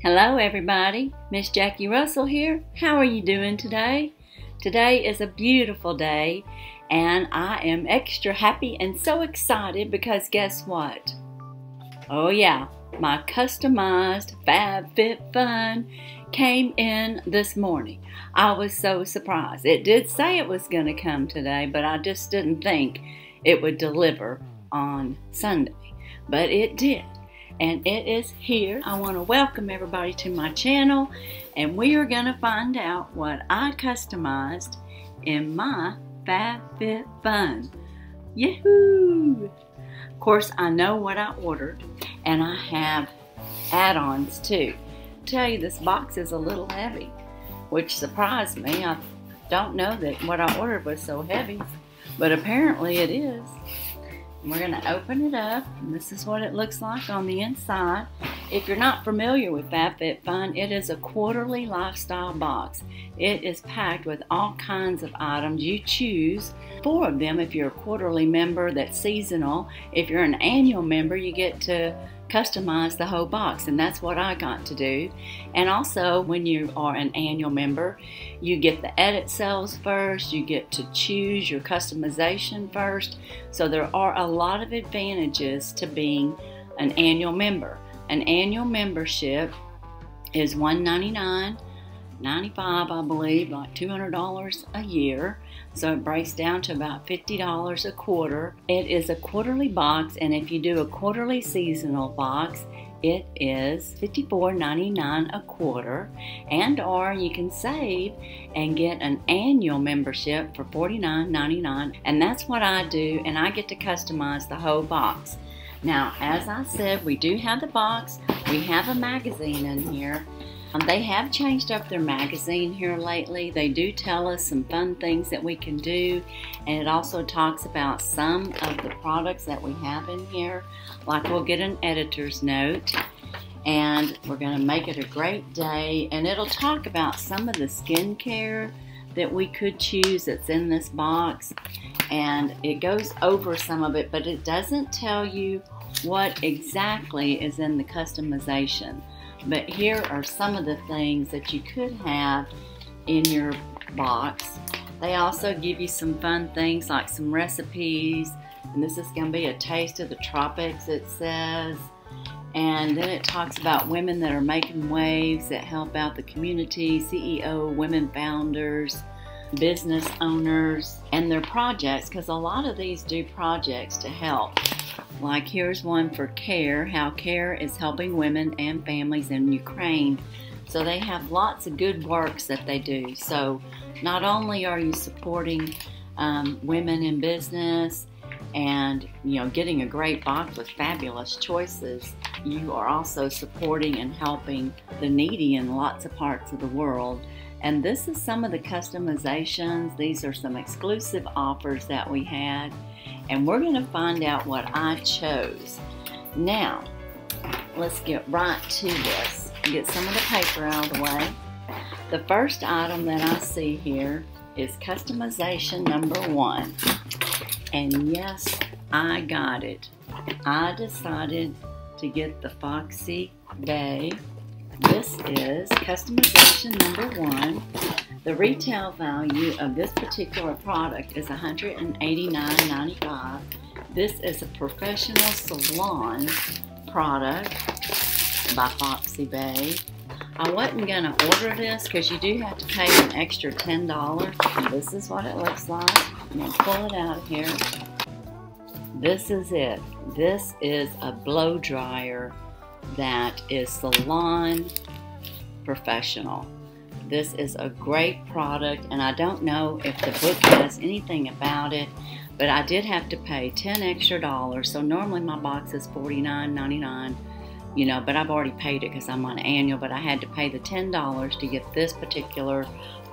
Hello everybody, Miss Jackie Russell here. How are you doing today? Today is a beautiful day and I am extra happy and so excited because guess what? Oh yeah, my customized FABFITFUN came in this morning. I was so surprised. It did say it was going to come today, but I just didn't think it would deliver on Sunday. But it did. And it is here. I want to welcome everybody to my channel, and we are going to find out what I customized in my FABFITFUN. Yahoo! Of course, I know what I ordered, and I have add-ons too. I tell you, this box is a little heavy, which surprised me. I don't know that what I ordered was so heavy, but apparently it is. We're going to open it up, and this is what it looks like on the inside. If you're not familiar with FABFITFUN, it is a quarterly lifestyle box. It is packed with all kinds of items. You choose 4 of them if you're a quarterly member. That's seasonal. If you're an annual member, you get to customize the whole box, and that's what I got to do. And also, when you are an annual member, you get the edit cells first, you get to choose your customization first. So there are a lot of advantages to being an annual member. An annual membership is $199.95, I believe, like $200 a year. So it breaks down to about $50 a quarter. It is a quarterly box, and if you do a quarterly seasonal box, it is $54.99 a quarter. And or you can save and get an annual membership for $49.99, and that's what I do, and I get to customize the whole box. Now, as I said, we do have the box. We have a magazine in here. They have changed up their magazine here lately. They do tell us some fun things that we can do, and it also talks about some of the products that we have in here. Like, we'll get an editor's note, and we're going to make it a great day, and it'll talk about some of the skincare that we could choose that's in this box, and it goes over some of it, but it doesn't tell you what exactly is in the customization. But here are some of the things that you could have in your box. They also give you some fun things like some recipes, and this is going to be a taste of the tropics, it says. And then it talks about women that are making waves that help out the community, CEO, women founders, business owners, and their projects, because a lot of these do projects to help. Like, here's one for CARE, how CARE is helping women and families in Ukraine. So they have lots of good works that they do. So not only are you supporting women in business and, you know, getting a great box with fabulous choices, you are also supporting and helping the needy in lots of parts of the world. And this is some of the customizations. These are some exclusive offers that we had. And we're going to find out what I chose. Now, let's get right to this. Get some of the paper out of the way. The first item that I see here is customization number 1. And yes, I got it. I decided to get the Foxy Bay. This is customization number 1. The retail value of this particular product is $189.95. This is a professional salon product by Foxy Bay. I wasn't going to order this because you do have to pay an extra $10. This is what it looks like. I'm going to pull it out of here. This is it. This is a blow dryer that is salon professional. This is a great product, and I don't know if the book has anything about it, but I did have to pay $10 extra. So normally my box is $49.99, you know, but I've already paid it because I'm on annual, but I had to pay the $10 to get this particular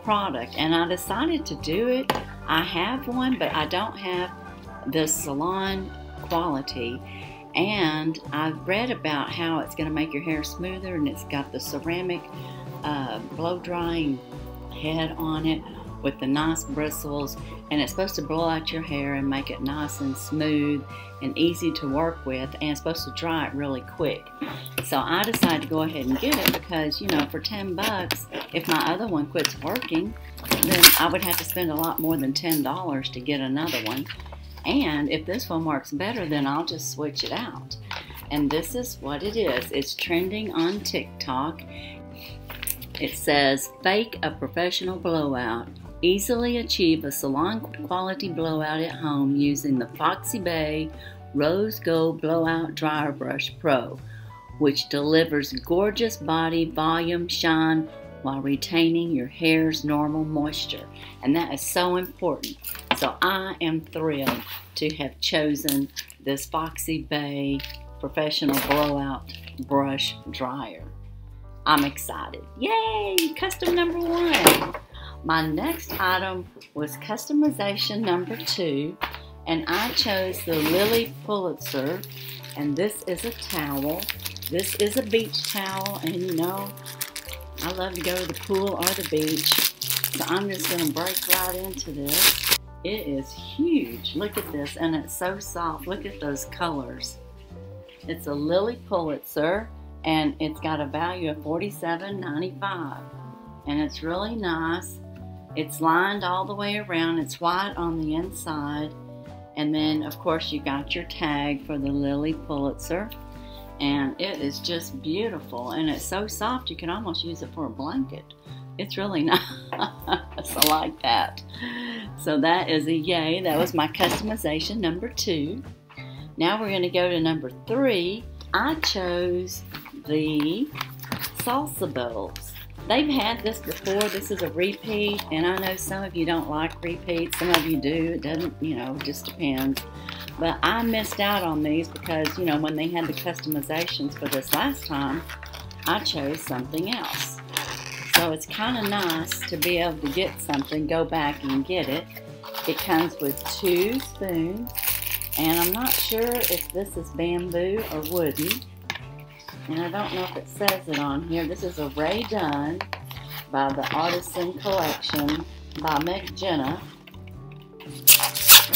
product, and I decided to do it. I have one, but I don't have the salon quality. And I've read about how it's going to make your hair smoother, and it's got the ceramic blow drying head on it. with the nice bristles, and it's supposed to blow out your hair and make it nice and smooth and easy to work with, and it's supposed to dry it really quick. So I decided to go ahead and get it because, you know, for 10 bucks, if my other one quits working, then I would have to spend a lot more than $10 to get another one. And if this one works better, then I'll just switch it out. And this is what it is. It's trending on TikTok. It says, fake a professional blowout. Easily achieve a salon quality blowout at home using the Foxy Bay Rose Gold Blowout Dryer Brush Pro, which delivers gorgeous body volume shine while retaining your hair's normal moisture. And that is so important. So I am thrilled to have chosen this Foxy Bay Professional Blowout Brush Dryer. I'm excited. Yay! Custom number 1. My next item was customization number 2, and I chose the Lily Pulitzer, and this is a towel. This is a beach towel, and you know, I love to go to the pool or the beach, so I'm just going to break right into this. It is huge. Look at this, and it's so soft. Look at those colors. It's a Lily Pulitzer, and it's got a value of $47.95, and it's really nice. It's lined all the way around. It's white on the inside, and then of course you got your tag for the Lily Pulitzer, and it is just beautiful, and it's so soft you can almost use it for a blanket. It's really nice. I like that. So that is a yay. That was my customization number 2. Now we're going to go to number 3. I chose the salsa bowls. They've had this before. This is a repeat, and I know some of you don't like repeats. Some of you do. It doesn't, you know, it just depends. But I missed out on these because, you know, when they had the customizations for this last time, I chose something else. So it's kind of nice to be able to get something, go back and get it. It comes with 2 spoons, and I'm not sure if this is bamboo or wooden. And I don't know if it says it on here. This is a Ray Dunn by the Artisan Collection by McJenna.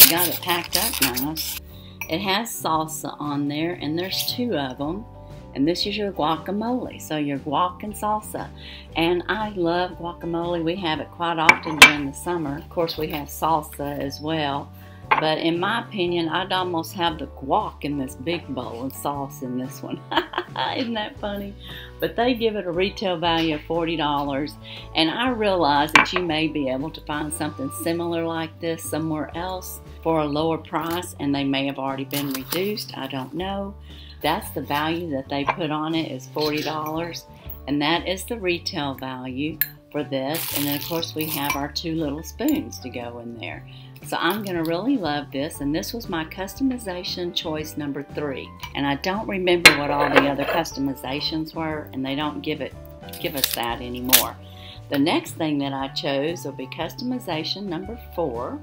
Got it packed up nice. It has salsa on there, and there's 2 of them. And this is your guacamole, so your guac and salsa. And I love guacamole. We have it quite often during the summer. Of course, we have salsa as well. But in my opinion, I'd almost have the guac in this big bowl and sauce in this one. Isn't that funny? But they give it a retail value of $40. And I realize that you may be able to find something similar like this somewhere else for a lower price, and they may have already been reduced. I don't know. That's the value that they put on it, is $40. And that is the retail value for this. And then of course we have our 2 little spoons to go in there. So I'm going to really love this, and this was my customization choice number 3. And I don't remember what all the other customizations were, and they don't give us that anymore. The next thing that I chose will be customization number 4.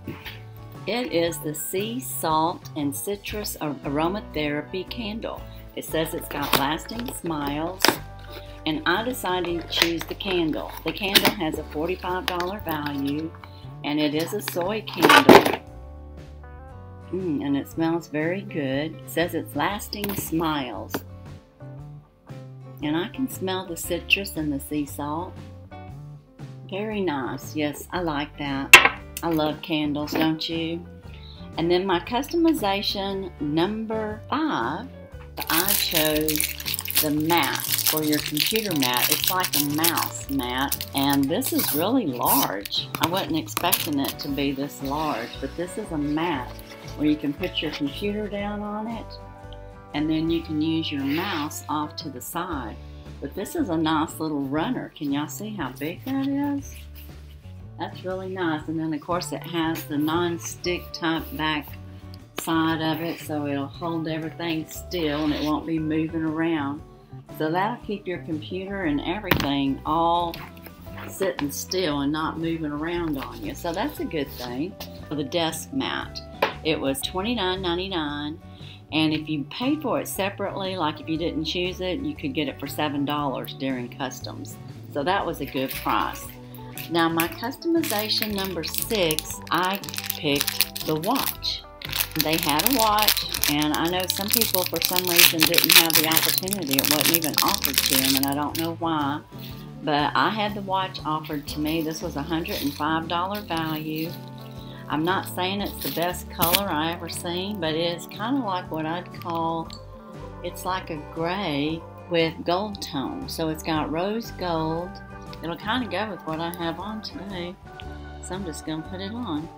It is the Sea Salt and Citrus Aromatherapy Candle. It says it's got lasting smiles, and I decided to choose the candle. The candle has a $45 value, and it is a soy candle. And it smells very good. It says it's lasting smiles. And I can smell the citrus and the sea salt. Very nice. Yes, I like that. I love candles, don't you? And then my customization number 5, I chose the mat for your computer mat. It's like a mouse mat, and this is really large. I wasn't expecting it to be this large, but this is a mat where you can put your computer down on it, and then you can use your mouse off to the side. But this is a nice little runner. Can y'all see how big that is? That's really nice. And then of course it has the non-stick type back side of it, so it'll hold everything still and it won't be moving around. So that'll keep your computer and everything all sitting still and not moving around on you. So that's a good thing. For the desk mat, it was $29.99, and if you paid for it separately, like if you didn't choose it, you could get it for $7 during customs. So that was a good price. Now my customization number 6, I picked the watch. They had a watch, and I know some people for some reason didn't have the opportunity. It wasn't even offered to them, and I don't know why. But I had the watch offered to me. This was a $105 value. I'm not saying it's the best color I ever seen, but it is kind of like what I'd call, it's like a gray with gold tone. So it's got rose gold. It'll kind of go with what I have on today. So I'm just going to put it on.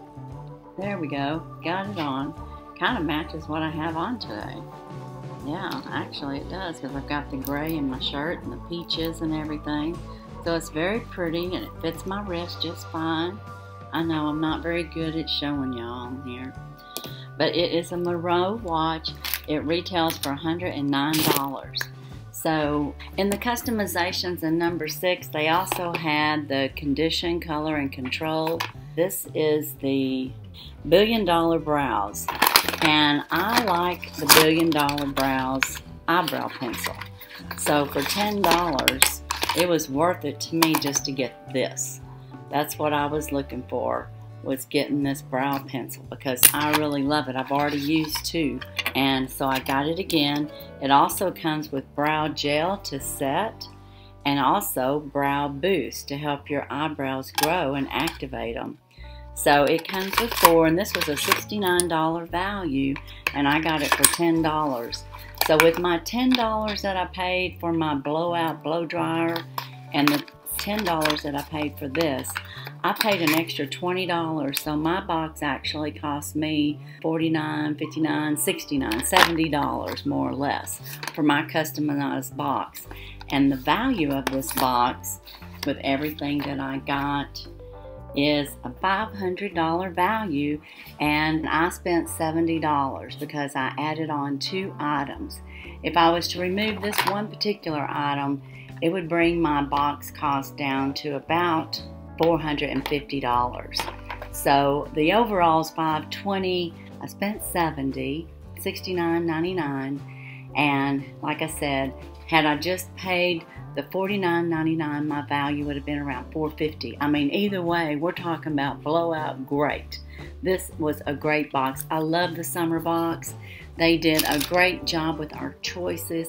There we go. Got it on. Kind of matches what I have on today. Yeah, actually it does, because I've got the gray in my shirt and the peaches and everything. So it's very pretty, and it fits my wrist just fine. I know I'm not very good at showing y'all on here. But it is a VineOh watch. It retails for $109. So in the customizations in number 6, they also had the condition, color, and control. This is the $1 Billion Brows. And I like the $1 Billion Brows eyebrow pencil. So for $10, it was worth it to me just to get this. That's what I was looking for, was getting this brow pencil, because I really love it. I've already used 2, and so I got it again. It also comes with brow gel to set, and also brow boost to help your eyebrows grow and activate them. So it comes with 4, and this was a $69 value, and I got it for $10. So with my $10 that I paid for my blowout blow dryer and the $10 that I paid for this, I paid an extra $20. So my box actually cost me $49, $59, $69, $70 more or less for my customized box. And the value of this box with everything that I got is a $500 value, and I spent $70 because I added on 2 items. If I was to remove this one particular item, it would bring my box cost down to about $450. So the overall is $520. I spent $70, $69.99, and like I said, had I just paid the $49.99, my value would have been around $450. I mean, either way, we're talking about blowout great. This was a great box. I love the summer box. They did a great job with our choices.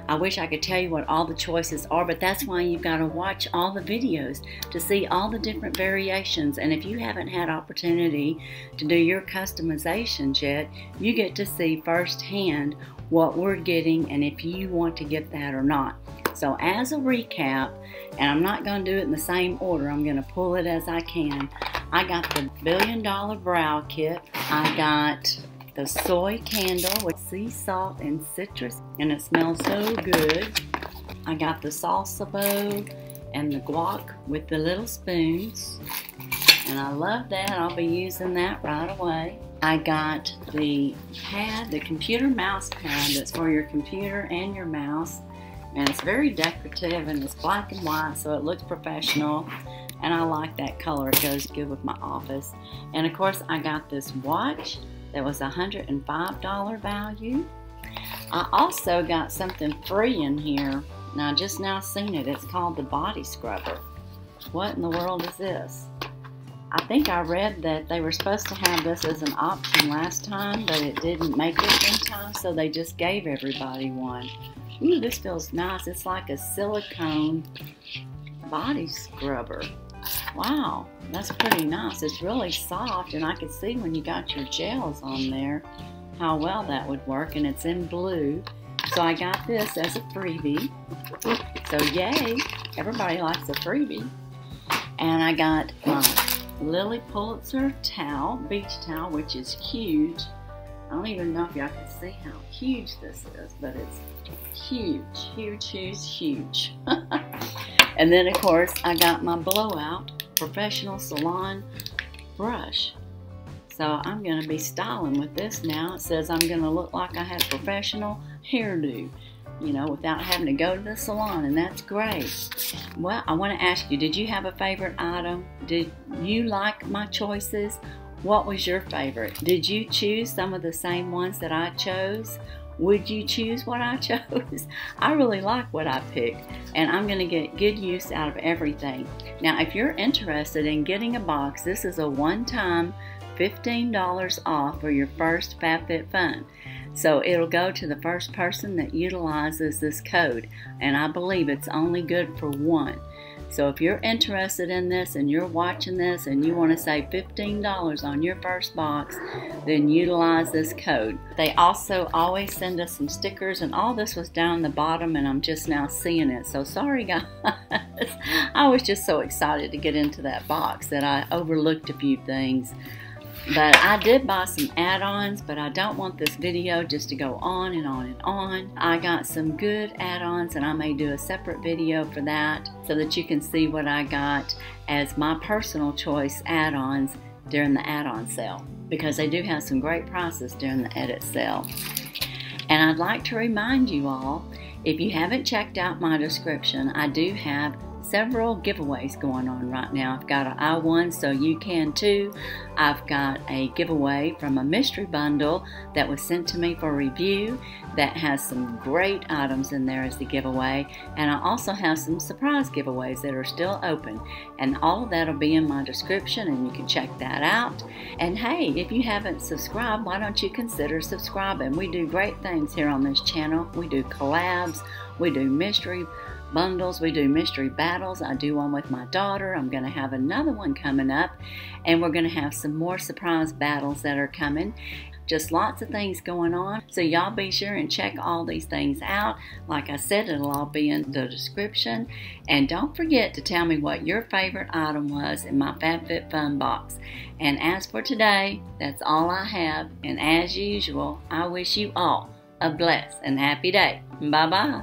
I wish I could tell you what all the choices are, but that's why you've got to watch all the videos to see all the different variations. And if you haven't had opportunity to do your customizations yet, you get to see firsthand what we're getting and if you want to get that or not. So as a recap, and I'm not going to do it in the same order, I'm going to pull it as I can. I got the $1 Billion Brow Kit. I got the soy candle with sea salt and citrus, and it smells so good. I got the salsa bowl and the guac with the little spoons, and I love that. I'll be using that right away. I got the pad, the computer mouse pad that's for your computer and your mouse, and it's very decorative, and it's black and white, so it looks professional, and I like that color. It goes good with my office. And of course I got this watch that was a $105 value. I also got something free in here. Now I just now seen it. It's called the body scrubber. What in the world is this? I think I read that they were supposed to have this as an option last time, but it didn't make it in time, so they just gave everybody one. Ooh, this feels nice. It's like a silicone body scrubber. Wow, that's pretty nice. It's really soft, and I could see when you got your gels on there how well that would work, and it's in blue. So I got this as a freebie. So yay, everybody likes a freebie. And I got my Lily Pulitzer towel, beach towel, which is huge. I don't even know if y'all can see how huge this is, but it's huge, huge, huge, huge. And then of course I got my blowout professional salon brush. So I'm going to be styling with this now. It says I'm going to look like I have professional hairdo, you know, without having to go to the salon, and that's great. Well, I want to ask you, did you have a favorite item? Did you like my choices? What was your favorite? Did you choose some of the same ones that I chose? Would you choose what I chose? I really like what I picked, and I'm going to get good use out of everything. Now, if you're interested in getting a box, this is a one-time $15 off for your first FABFITFUN. So it'll go to the first person that utilizes this code, and I believe it's only good for one. So if you're interested in this and you're watching this and you want to save $15 on your first box, then utilize this code. They also always send us some stickers, and all this was down the bottom and I'm just now seeing it. So sorry guys. I was just so excited to get into that box that I overlooked a few things. But I did buy some add-ons, but I don't want this video just to go on and on and on. I got some good add-ons, and I may do a separate video for that so that you can see what I got as my personal choice add-ons during the add-on sale, because they do have some great prices during the edit sale. And I'd like to remind you all, if you haven't checked out my description, I do have several giveaways going on right now. I've got an I1, so you can too. I've got a giveaway from a mystery bundle that was sent to me for review that has some great items in there as the giveaway, and I also have some surprise giveaways that are still open, and all of that will be in my description and you can check that out. And hey, if you haven't subscribed, why don't you consider subscribing? We do great things here on this channel. We do collabs, we do mystery bundles, we do mystery battles. I do one with my daughter. I'm going to have another one coming up, and we're going to have some more surprise battles that are coming. Just lots of things going on, so y'all be sure and check all these things out. Like I said, it'll all be in the description, and don't forget to tell me what your favorite item was in my FABFITFUN box. And as for today, that's all I have, and as usual, I wish you all a blessed and happy day. Bye bye.